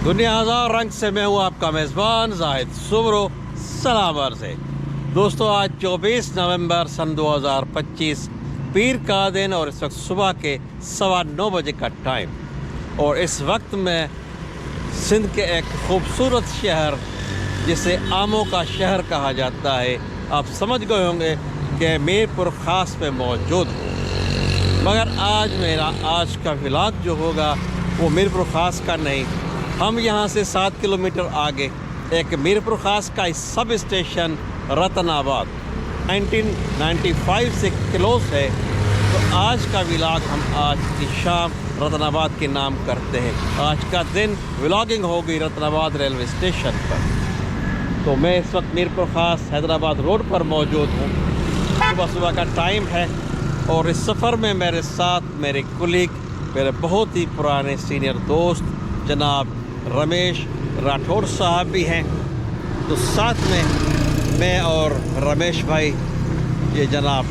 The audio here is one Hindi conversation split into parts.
दुनिया हज़ार रंग से मैं हूँ आपका मेज़बान जाहिद सुमरो सलाम से। दोस्तों, आज 24 नवंबर सन 2025 पीर का दिन और इस वक्त सुबह के 9:15 बजे का टाइम। और इस वक्त में सिंध के एक खूबसूरत शहर जिसे आमों का शहर कहा जाता है, आप समझ गए होंगे कि मीरपुर ख़ास में मौजूद हूँ। मगर आज का व्लॉग जो होगा वो मीरपुर ख़ास का नहीं। हम यहाँ से 7 किलोमीटर आगे एक मीरपुर ख़ास का सब स्टेशन रतनाबाद 1995 से क्लोज है। तो आज का व्लॉग हम आज की शाम रतनाबाद के नाम करते हैं। आज का दिन व्लॉगिंग होगी रतनाबाद रेलवे स्टेशन पर। तो मैं इस वक्त मीरपुर ख़ास हैदराबाद रोड पर मौजूद हूँ। सुबह का टाइम है और इस सफ़र में मेरे साथ मेरे कुलीग, मेरे बहुत ही पुराने सीनियर दोस्त जनाब रमेश राठौड़ साहब भी हैं। तो साथ में मैं और रमेश भाई, ये जनाब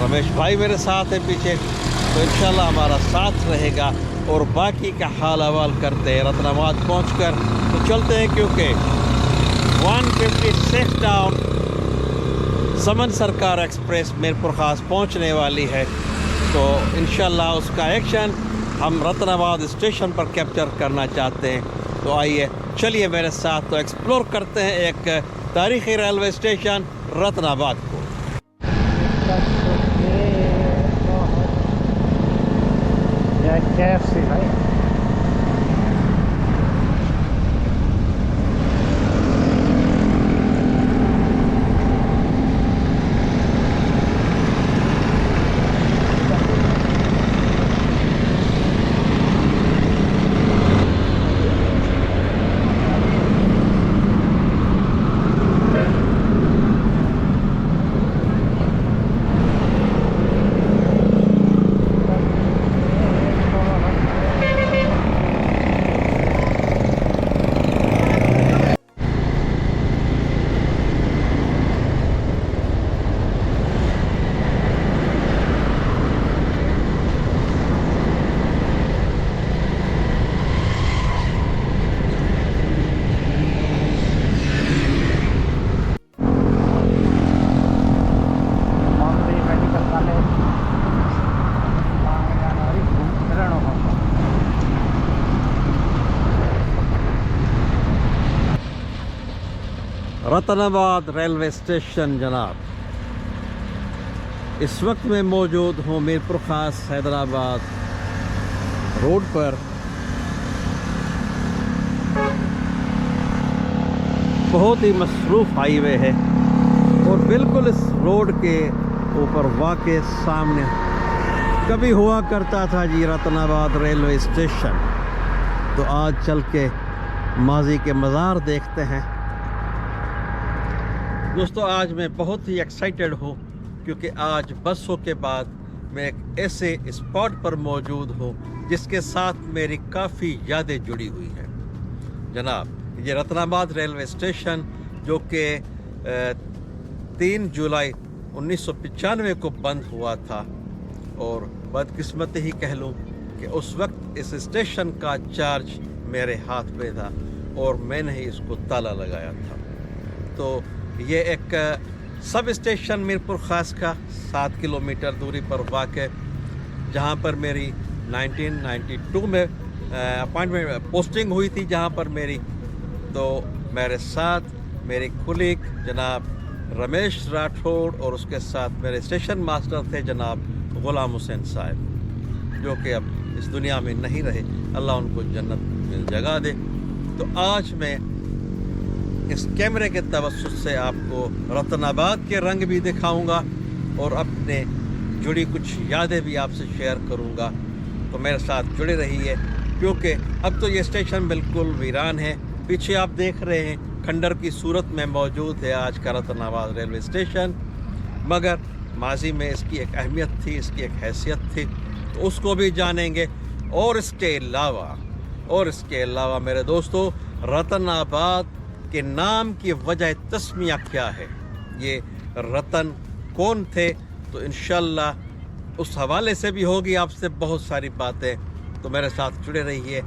रमेश भाई मेरे साथ है पीछे। तो इंशाल्लाह हमारा साथ रहेगा और बाकी का हाल अहवाल करते हैं। रतनाबाद पहुंचकर तो चलते हैं, क्योंकि 156 डाउन समन सरकार एक्सप्रेस मीरपुर ख़ास पहुंचने वाली है। तो इंशाल्लाह उसका एक्शन हम रतनाबाद स्टेशन पर कैप्चर करना चाहते हैं। तो आइए चलिए मेरे साथ, तो एक्सप्लोर करते हैं एक तारीख़ी रेलवे स्टेशन रतनाबाद को। कैसे भाई रतनाबाद रेलवे स्टेशन जनाब। इस वक्त मैं मौजूद हूँ मीरपुर ख़ास हैदराबाद रोड पर। बहुत ही मसरूफ़ हाईवे है और बिल्कुल इस रोड के ऊपर वाक़ई सामने कभी हुआ करता था जी रतनाबाद रेलवे स्टेशन। तो आज चल के माजी के मज़ार देखते हैं। दोस्तों, आज मैं बहुत ही एक्साइटेड हूँ, क्योंकि आज बरसों के बाद मैं एक ऐसे स्पॉट पर मौजूद हूँ जिसके साथ मेरी काफ़ी यादें जुड़ी हुई हैं जनाब। ये रतनाबाद रेलवे स्टेशन जो कि 3 जुलाई 1995 को बंद हुआ था, और बदकिस्मती ही कह लूँ कि उस वक्त इस स्टेशन का चार्ज मेरे हाथ में था और मैंने ही इसको ताला लगाया था। तो ये एक सब स्टेशन मीरपुर ख़ास का 7 किलोमीटर दूरी पर वाक़, जहाँ पर मेरी 1992 में अपॉइंटमेंट पोस्टिंग हुई थी, जहाँ पर मेरी। तो मेरे साथ मेरे कुलीग जनाब रमेश राठौड़ और उसके साथ मेरे स्टेशन मास्टर थे जनाब ग़ुलाम हुसैन साहब, जो कि अब इस दुनिया में नहीं रहे, अल्लाह उनको जन्नत में जगह दे। तो आज मैं इस कैमरे के तवज्जुह से आपको रतनाबाद के रंग भी दिखाऊंगा और अपने जुड़ी कुछ यादें भी आपसे शेयर करूंगा। तो मेरे साथ जुड़े रहिए, क्योंकि अब तो ये स्टेशन बिल्कुल वीरान है। पीछे आप देख रहे हैं खंडर की सूरत में मौजूद है आज का रतनाबाद रेलवे स्टेशन, मगर माजी में इसकी एक अहमियत थी, इसकी एक हैसियत थी, तो उसको भी जानेंगे। और इसके अलावा मेरे दोस्तों, रतनाबाद के नाम की वजह तस्मिया क्या है, ये रतन कौन थे, तो इंशाल्लाह उस हवाले से भी होगी आपसे बहुत सारी बातें। तो मेरे साथ जुड़े रहिए।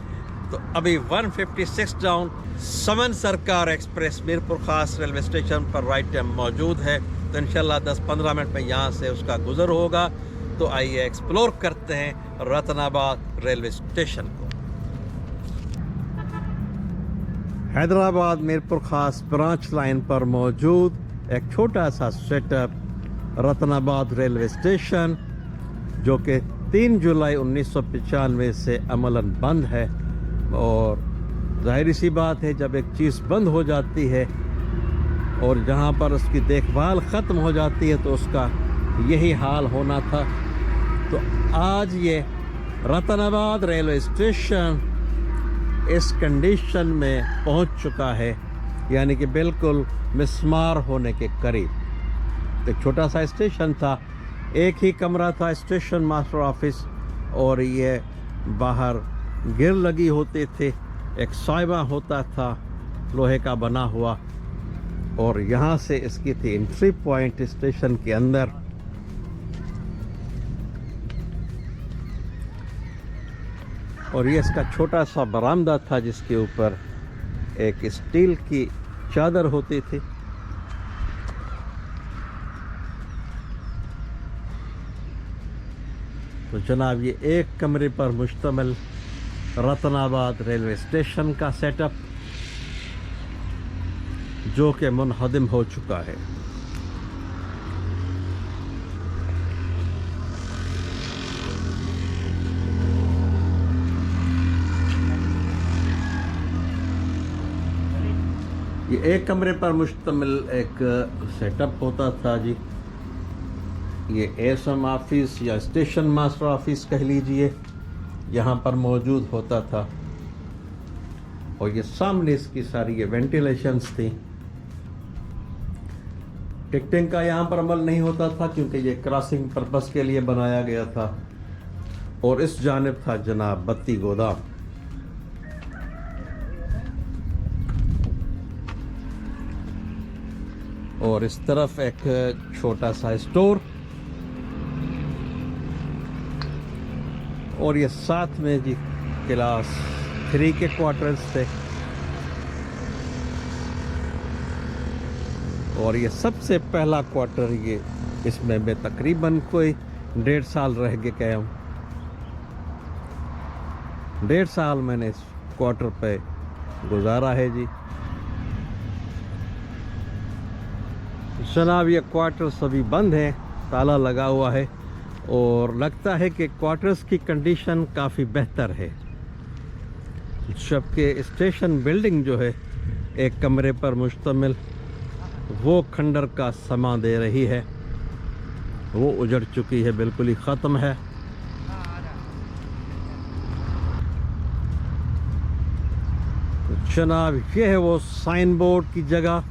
तो अभी 156 डाउन समन सरकार एक्सप्रेस मीरपुर खास रेलवे स्टेशन पर राइट टाइम मौजूद है। तो इंशाल्लाह 10-15 मिनट में यहाँ से उसका गुजर होगा। तो आइए एक्सप्लोर करते हैं रतनाबाद रेलवे स्टेशन को। हैदराबाद मीरपुर खास ब्रांच लाइन पर मौजूद एक छोटा सा सेटअप रतनाबाद रेलवे स्टेशन, जो कि 3 जुलाई 1995 से अमलन बंद है। और जाहिर सी बात है, जब एक चीज़ बंद हो जाती है और जहाँ पर उसकी देखभाल ख़त्म हो जाती है तो उसका यही हाल होना था। तो आज ये रतनाबाद रेलवे स्टेशन इस कंडीशन में पहुँच चुका है, यानी कि बिल्कुल मिसमार होने के करीब। एक छोटा सा स्टेशन था, एक ही कमरा था स्टेशन मास्टर ऑफिस, और ये बाहर गिर लगी होते थे, एक साइबा होता था लोहे का बना हुआ, और यहाँ से इसकी थी एंट्री पॉइंट स्टेशन के अंदर। और ये इसका छोटा सा बरामदा था जिसके ऊपर एक स्टील की चादर होती थी। तो जनाब, ये एक कमरे पर मुश्तमिल रतनाबाद रेलवे स्टेशन का सेटअप जो कि मुनहदिम हो चुका है। ये एक कमरे पर मुश्तमिल एक सेटअप होता था जी। ये एसएम ऑफिस या स्टेशन मास्टर ऑफिस कह लीजिए, यहाँ पर मौजूद होता था। और ये सामने इसकी सारी ये वेंटिलेशंस थी। टिकटिंग का यहाँ पर अमल नहीं होता था क्योंकि ये क्रॉसिंग पर्पस के लिए बनाया गया था। और इस जानिब था जनाब बत्ती गोदाम। और इस तरफ एक छोटा सा स्टोर, और ये साथ में जी क्लास 3 के क्वार्टर्स थे। और ये सबसे पहला क्वार्टर, ये इसमें मैं तकरीबन कोई 1.5 साल रह के गया हूँ। 1.5 साल मैंने इस क्वार्टर पे गुजारा है जी। जनाब, ये क्वार्टर्स अभी बंद है, ताला लगा हुआ है, और लगता है कि क्वार्टर्स की कंडीशन काफ़ी बेहतर है, जबकि स्टेशन बिल्डिंग जो है एक कमरे पर मुश्तमिल, वो खंडर का समा दे रही है। वो उजड़ चुकी है, बिल्कुल ही ख़त्म है। जनाब, ये है वो साइन बोर्ड की जगह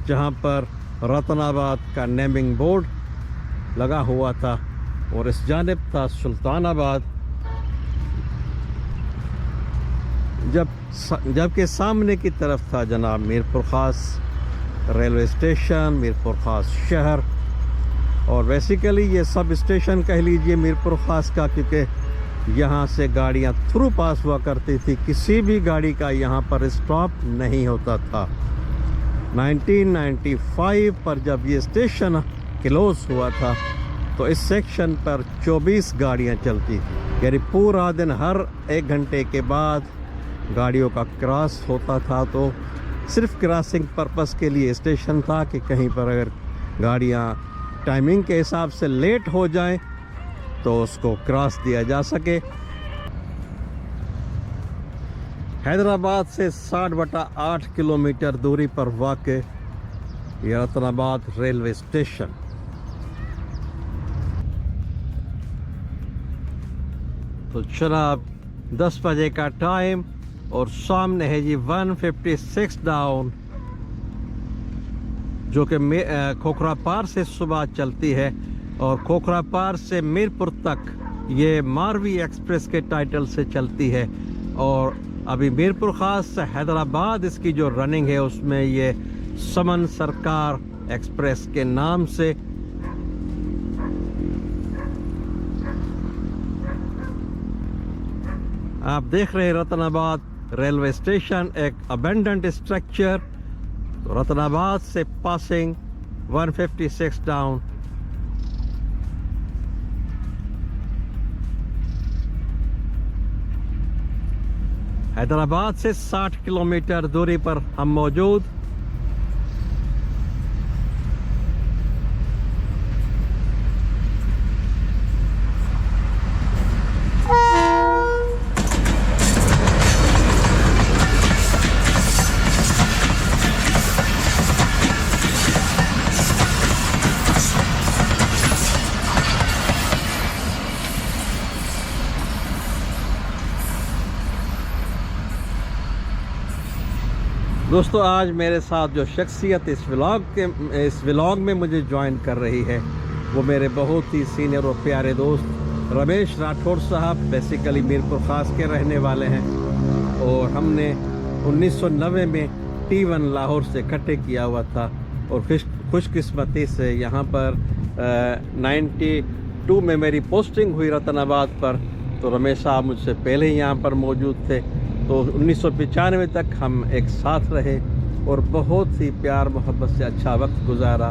जहाँ पर रतनाबाद का नेमिंग बोर्ड लगा हुआ था, और इस जानिब था सुल्तानाबाद। जबकि सामने की तरफ था जनाब मीरपुर खास रेलवे स्टेशन, मीरपुर खास शहर। और बेसिकली ये सब स्टेशन कह लीजिए मीरपुर खास का, क्योंकि यहाँ से गाड़ियाँ थ्रू पास हुआ करती थी। किसी भी गाड़ी का यहाँ पर स्टॉप नहीं होता था। 1995 पर जब ये स्टेशन क्लोज हुआ था तो इस सेक्शन पर 24 गाड़ियाँ चलती थी, यानी पूरा दिन हर 1 घंटे के बाद गाड़ियों का क्रॉस होता था। तो सिर्फ क्रॉसिंग पर्पस के लिए स्टेशन था कि कहीं पर अगर गाड़ियाँ टाइमिंग के हिसाब से लेट हो जाएं तो उसको क्रॉस दिया जा सके। हैदराबाद से 60/8 किलोमीटर दूरी पर वाक़ ये रतनाबाद रेलवे स्टेशन। तो जनाब 10 बजे का टाइम, और सामने है जी 156 डाउन, जो कि खोखरा पार से सुबह चलती है, और खोखरा पार से मीरपुर तक ये मारवी एक्सप्रेस के टाइटल से चलती है। और अभी मीरपुर खास से हैदराबाद इसकी जो रनिंग है उसमें ये समन सरकार एक्सप्रेस के नाम से। आप देख रहे हैं रतनाबाद रेलवे स्टेशन एक अबेंडेंट स्ट्रक्चर, तो रतनाबाद से पासिंग 156 डाउन। हैदराबाद से 60 किलोमीटर दूरी पर हम मौजूद। दोस्तों, आज मेरे साथ जो शख्सियत इस व्लॉग में मुझे ज्वाइन कर रही है वो मेरे बहुत ही सीनियर और प्यारे दोस्त रमेश राठौर साहब, बेसिकली मीरपुर ख़ास के रहने वाले हैं। और हमने 1990 में T1 लाहौर से इकट्ठे किया हुआ था और खुशकिस्मती से यहाँ पर 92 में मेरी पोस्टिंग हुई रतनाबाद पर, तो रमेश साहब मुझसे पहले ही यहाँ पर मौजूद थे। तो 1995 तक हम एक साथ रहे और बहुत ही प्यार मोहब्बत से अच्छा वक्त गुजारा,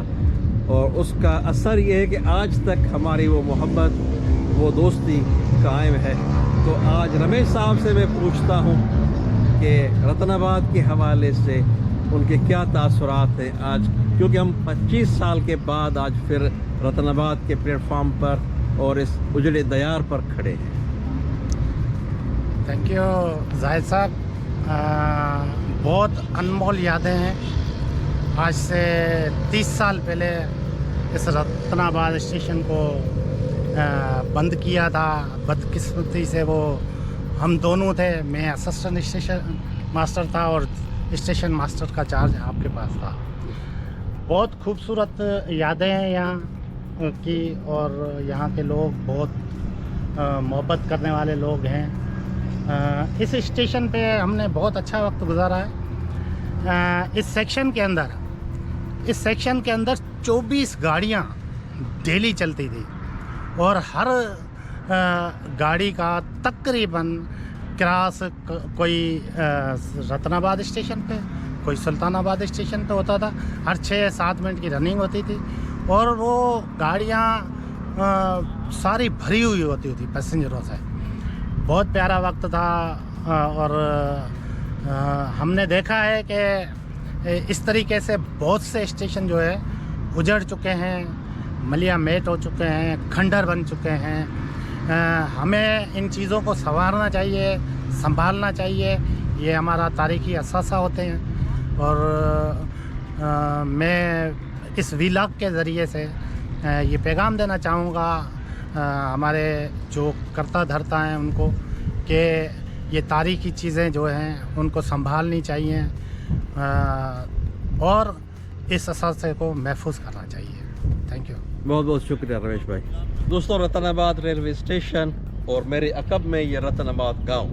और उसका असर ये है कि आज तक हमारी वो मोहब्बत, वो दोस्ती कायम है। तो आज रमेश साहब से मैं पूछता हूँ कि रतनाबाद के हवाले से उनके क्या तासुरात हैं आज, क्योंकि हम 25 साल के बाद आज फिर रतनाबाद के प्लेटफॉर्म पर और इस उजड़े दयार पर खड़े हैं। थैंक यू जाहिद साहब। बहुत अनमोल यादें हैं। आज से 30 साल पहले इस रतनाबाद स्टेशन को बंद किया था। बदकिस्मती से वो हम दोनों थे, मैं असिस्टेंट स्टेशन मास्टर था और स्टेशन मास्टर का चार्ज आपके पास था। बहुत खूबसूरत यादें हैं यहाँ की, और यहाँ के लोग बहुत मोहब्बत करने वाले लोग हैं। इस स्टेशन पे हमने बहुत अच्छा वक्त गुजारा है। इस सेक्शन के अंदर 24 गाड़ियाँ डेली चलती थी, और हर गाड़ी का तकरीबन क्रॉस कोई रतनाबाद स्टेशन पे, कोई सुल्तानाबाद स्टेशन पे होता था। हर 6-7 मिनट की रनिंग होती थी, और वो गाड़ियाँ सारी भरी हुई होती थी पैसेंजरों से। बहुत प्यारा वक्त था। और हमने देखा है कि इस तरीके से बहुत से स्टेशन जो है उजड़ चुके हैं, मलिया मेट हो चुके हैं, खंडर बन चुके हैं। हमें इन चीज़ों को संवारना चाहिए, संभालना चाहिए। ये हमारा तारीखी असासा होते हैं। और मैं इस व्लॉग के ज़रिए से ये पैगाम देना चाहूँगा हमारे जो करता धरता हैं उनको, कि ये तारीखी चीज़ें जो हैं उनको संभालनी चाहिए और इस असासे को महफूज करना चाहिए। Thank you. बहुत बहुत शुक्रिया रमेश भाई। दोस्तों, रतनाबाद रेलवे स्टेशन और मेरे अकब में ये रतनाबाद गांव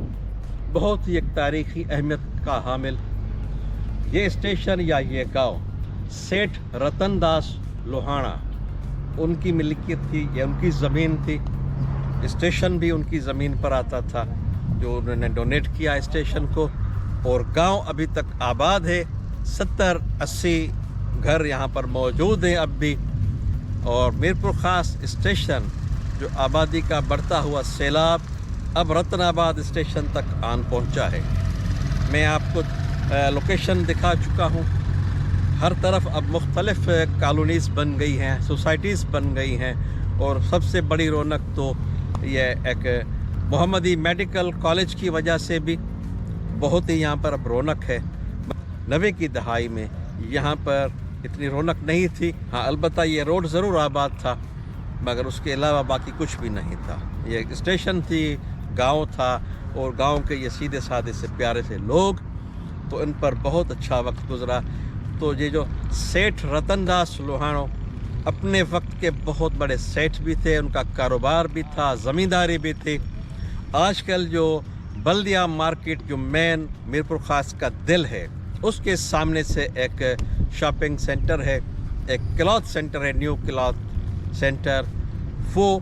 बहुत ही एक तारीखी अहमियत का हामिल। ये स्टेशन या ये गांव सेठ रतनदास लोहाना उनकी मिल्कियत थी, ये उनकी ज़मीन थी। स्टेशन भी उनकी ज़मीन पर आता था, जो उन्होंने डोनेट किया स्टेशन को। और गांव अभी तक आबाद है, 70-80 घर यहाँ पर मौजूद हैं अब भी। और मीरपुर ख़ास स्टेशन जो आबादी का बढ़ता हुआ सैलाब अब रतनाबाद स्टेशन तक आन पहुँचा है। मैं आपको लोकेशन दिखा चुका हूँ। हर तरफ अब मुख्तलिफ कॉलोनीज़ बन गई हैं, सोसाइटीज़ बन गई हैं, और सबसे बड़ी रौनक तो ये एक मोहम्मदी मेडिकल कॉलेज की वजह से भी बहुत ही यहाँ पर अब रौनक है। 90 की दहाई में यहाँ पर इतनी रौनक नहीं थी। हाँ, अलबत्ता ये रोड ज़रूर आबाद था, मगर उसके अलावा बाकी कुछ भी नहीं था। ये एक स्टेशन थी, गांव था, और गांव के ये सीधे साधे से प्यारे से लोग, तो इन पर बहुत अच्छा वक्त गुजरा। तो ये जो सेठ रतनदास लोहानो अपने वक्त के बहुत बड़े सेठ भी थे, उनका कारोबार भी था, ज़मींदारी भी थी। आजकल जो बल्दिया मार्केट जो मेन मीरपुर ख़ास का दिल है, उसके सामने से एक शॉपिंग सेंटर है, एक क्लॉथ सेंटर है, न्यू क्लॉथ सेंटर। वो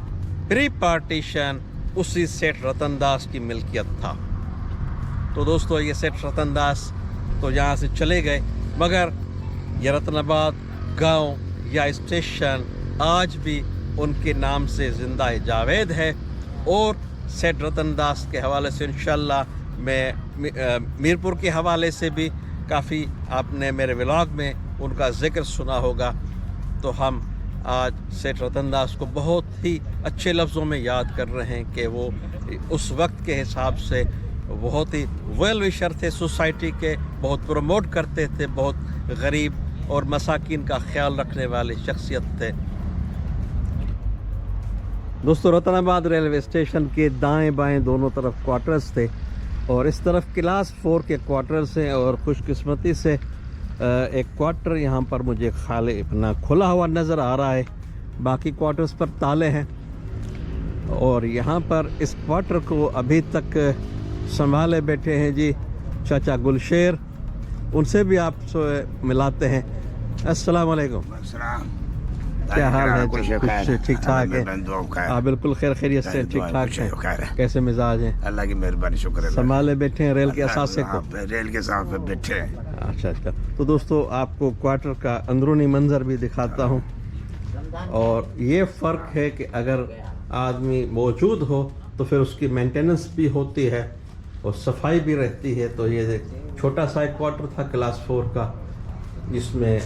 प्री पार्टीशन उसी सेठ रतनदास की मिल्कियत था। तो दोस्तों ये सेठ रतन दास तो यहाँ से चले गए, मगर ये रतनाबाद गांव या स्टेशन आज भी उनके नाम से ज़िंदा जावेद है। और सेठ रतन दास के हवाले से इंशाल्लाह मैं मीरपुर के हवाले से भी काफ़ी आपने मेरे व्लॉग में उनका ज़िक्र सुना होगा। तो हम आज सेठ रतन दास को बहुत ही अच्छे लफ्ज़ों में याद कर रहे हैं कि वो उस वक्त के हिसाब से बहुत ही वेल विशर थे सोसाइटी के, बहुत प्रमोट करते थे, बहुत गरीब और मसाकिन का ख्याल रखने वाली शख्सियत थे। दोस्तों रतनाबाद रेलवे स्टेशन के दाएं बाएं दोनों तरफ क्वार्टर्स थे और इस तरफ क्लास 4 के क्वार्टर्स हैं और खुशकिस्मती से एक क्वार्टर यहाँ पर मुझे खाली अपना खुला हुआ नज़र आ रहा है, बाकी क्वार्टर्स पर ताले हैं। और यहाँ पर इस क्वार्टर को अभी तक संभाले बैठे हैं जी चाचा गुलशेर, उनसे भी आप मिलाते हैं। अस्सलाम वालेकुम, क्या हाल है? कुछ ठीक ठाक है? हाँ बिल्कुल खैर खैरियत से ठीक ठाक है। कैसे मिजाज हैं? अल्लाह की मेहरबानी, शुक्र है। संभाले बैठे हैं रेल के असासे को? रेल के साथ पे बैठे हैं। अच्छा अच्छा। तो दोस्तों आपको क्वार्टर का अंदरूनी मंजर भी दिखाता हूँ। और ये फ़र्क है कि अगर आदमी मौजूद हो तो फिर उसकी मेंटेनेंस भी होती है और सफाई भी रहती है। तो ये छोटा सा एक क्वार्टर था क्लास 4 का, जिसमें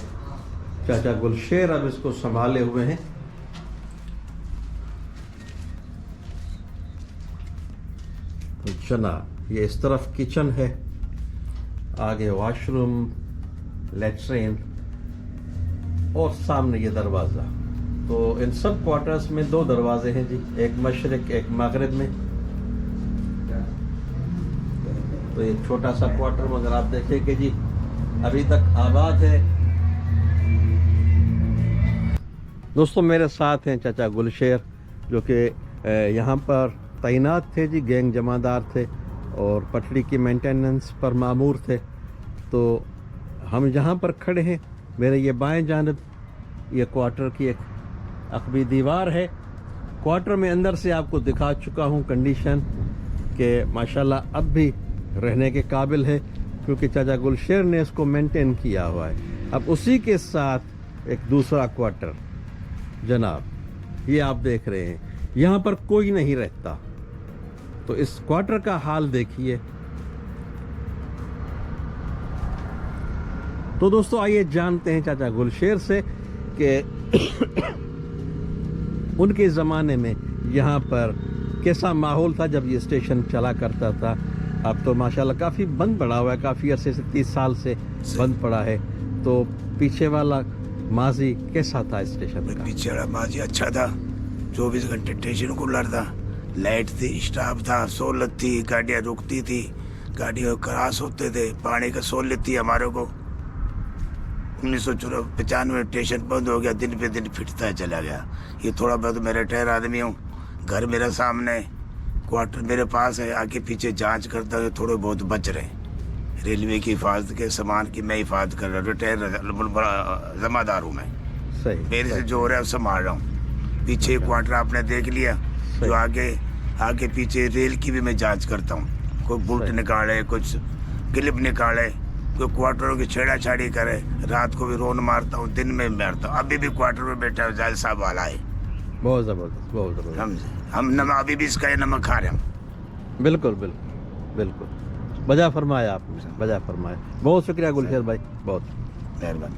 चाचा गुलशेर अब इसको संभाले हुए हैं। तो जनाब ये इस तरफ किचन है, आगे वॉशरूम, लेट्रिन और सामने ये दरवाज़ा। तो इन सब क्वार्टर्स में 2 दरवाजे हैं जी, एक मशरिक एक मगरिब में। तो ये छोटा सा क्वार्टर मगर आप देखें कि जी अभी तक आबाद है। दोस्तों मेरे साथ हैं चाचा गुलशेर, जो कि यहाँ पर तैनात थे जी, गैंग जमादार थे और पटड़ी की मेंटेनेंस पर मामूर थे। तो हम जहाँ पर खड़े हैं, मेरे ये बाएं जानब ये क्वार्टर की एक अकबी दीवार है। क्वार्टर में अंदर से आपको दिखा चुका हूँ कंडीशन कि माशाल्लाह अब भी रहने के काबिल है, क्योंकि चाचा गुलशेर ने इसको मेंटेन किया हुआ है। अब उसी के साथ एक दूसरा क्वार्टर जनाब, ये आप देख रहे हैं, यहाँ पर कोई नहीं रहता। तो इस क्वार्टर का हाल देखिए। तो दोस्तों आइए जानते हैं चाचा गुलशेर से कि उनके ज़माने में यहाँ पर कैसा माहौल था जब ये स्टेशन चला करता था। अब तो माशाल्लाह काफ़ी बंद पड़ा हुआ है, काफ़ी अरसे से 30 साल से बंद पड़ा है। तो पीछे वाला माजी कैसा था स्टेशन का? पीछे वाला माजी अच्छा था, 24 घंटे स्टेशन खुला था, लाइट थी, स्टाफ था, सहूलत थी, गाड़ियाँ रुकती थी, गाड़ियाँ क्रॉस होते थे, पानी का सहूलत थी हमारे को। 1995 स्टेशन बंद हो गया, दिन पे दिन फिटता चला गया। ये थोड़ा बहुत मैं रिटायर आदमी हूँ, घर मेरा सामने, क्वार्टर मेरे पास है, आगे पीछे जांच करता है, थोड़े बहुत बच रहे। रेलवे की हिफाजत के सामान की मैं हिफाजत कर रहा हूँ, रिटायर जमादार हूँ मैं। सही, मेरे से जो हो रहा है संभाल रहा हूँ। पीछे क्वार्टर आपने देख लिया, जो आगे पीछे रेल की भी मैं जांच करता हूँ। कोई बुल्ट निकाले, कुछ क्लिप निकाले, कोई क्वार्टरों की छेड़ाछाड़ी करे, रात को भी रोन मारता हूँ, दिन में मारता हूँ। अभी भी क्वार्टर में बैठा है, जाल साहब वाला है। बहुत ज़बरदस्त, बहुत ज़बरदस्त। हम नमक अभी भी इसका नमक खा रहे हैं। बिल्कुल बिल्कुल बिल्कुल, बजा फरमाया आपने, बजा फरमाया। बहुत शुक्रिया गुलशेर भाई, बहुत मेहरबानी।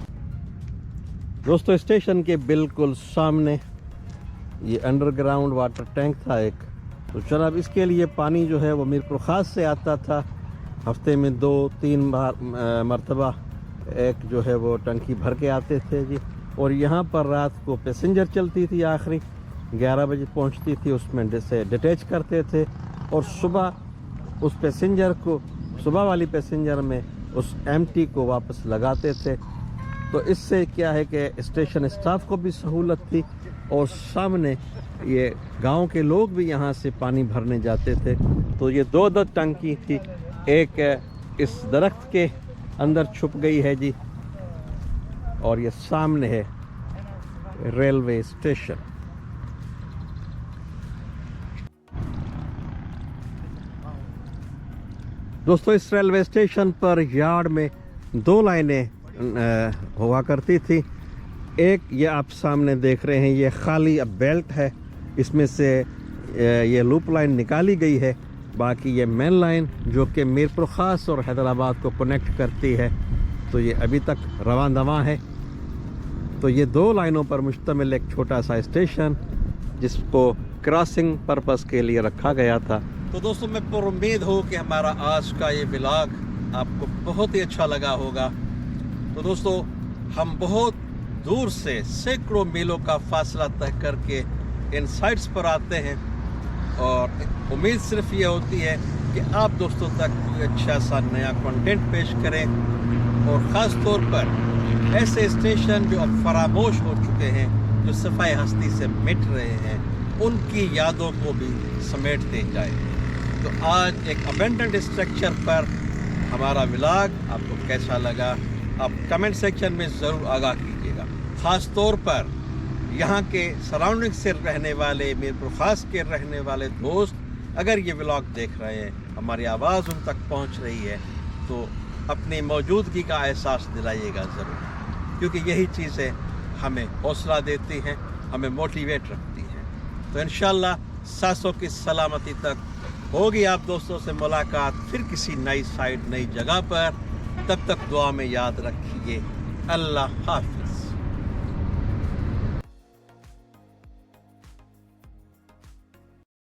दोस्तों स्टेशन के बिल्कुल सामने ये अंडरग्राउंड वाटर टैंक था एक। तो जनाब इसके लिए पानी जो है वो मीरपुर ख़ास से आता था, हफ्ते में 2-3 मरतबा एक जो है वो टंकी भर के आते थे जी। और यहाँ पर रात को पैसेंजर चलती थी, आखिरी 11 बजे पहुँचती थी, उसमें से डिटैच करते थे और सुबह उस पैसेंजर को, सुबह वाली पैसेंजर में उस एम्प्टी को वापस लगाते थे। तो इससे क्या है कि स्टेशन स्टाफ को भी सहूलत थी और सामने ये गांव के लोग भी यहाँ से पानी भरने जाते थे। तो ये 2 टंकी थी, एक इस दरख्त के अंदर छुप गई है जी और ये सामने है रेलवे स्टेशन। दोस्तों इस रेलवे स्टेशन पर यार्ड में 2 लाइनें हुआ करती थी। एक ये आप सामने देख रहे हैं, ये खाली अब बेल्ट है, इसमें से ये लूप लाइन निकाली गई है। बाकी ये मेन लाइन जो कि मीरपुर ख़ास और हैदराबाद को कनेक्ट करती है, तो ये अभी तक रवां दवां है। तो ये 2 लाइनों पर मुश्तमिल एक छोटा सा स्टेशन जिसको क्रॉसिंग पर्पस के लिए रखा गया था। तो दोस्तों मैं पर उम्मीद हूँ कि हमारा आज का ये व्लॉग आपको बहुत ही अच्छा लगा होगा। तो दोस्तों हम बहुत दूर से सैकड़ों मीलों का फासला तय करके इन साइट्स पर आते हैं और उम्मीद सिर्फ ये होती है कि आप दोस्तों तक कोई अच्छा सा नया कंटेंट पेश करें, और ख़ास तौर पर ऐसे स्टेशन जो अब फरामोश हो चुके हैं, जो सफाई हस्ती से मिट रहे हैं, उनकी यादों को भी समेटते जाए। तो आज एक अबेंडेंट स्ट्रक्चर पर हमारा व्लॉग आपको कैसा लगा, आप कमेंट सेक्शन में ज़रूर आगाह कीजिएगा। ख़ास तौर पर यहाँ के सराउंडिंग से रहने वाले, मीरपुर ख़ास के रहने वाले दोस्त अगर ये व्लॉग देख रहे हैं, हमारी आवाज़ उन तक पहुँच रही है, तो अपनी मौजूदगी का एहसास दिलाइएगा ज़रूर, क्योंकि यही चीज़ें हमें हौसला देती हैं, हमें मोटिवेट रखती हैं। तो इंशाल्लाह 700 की सलामती तक होगी आप दोस्तों से मुलाकात फिर किसी नई साइड, नई जगह पर। तब तक दुआ में याद रखिए। अल्लाह हाफ़िज़।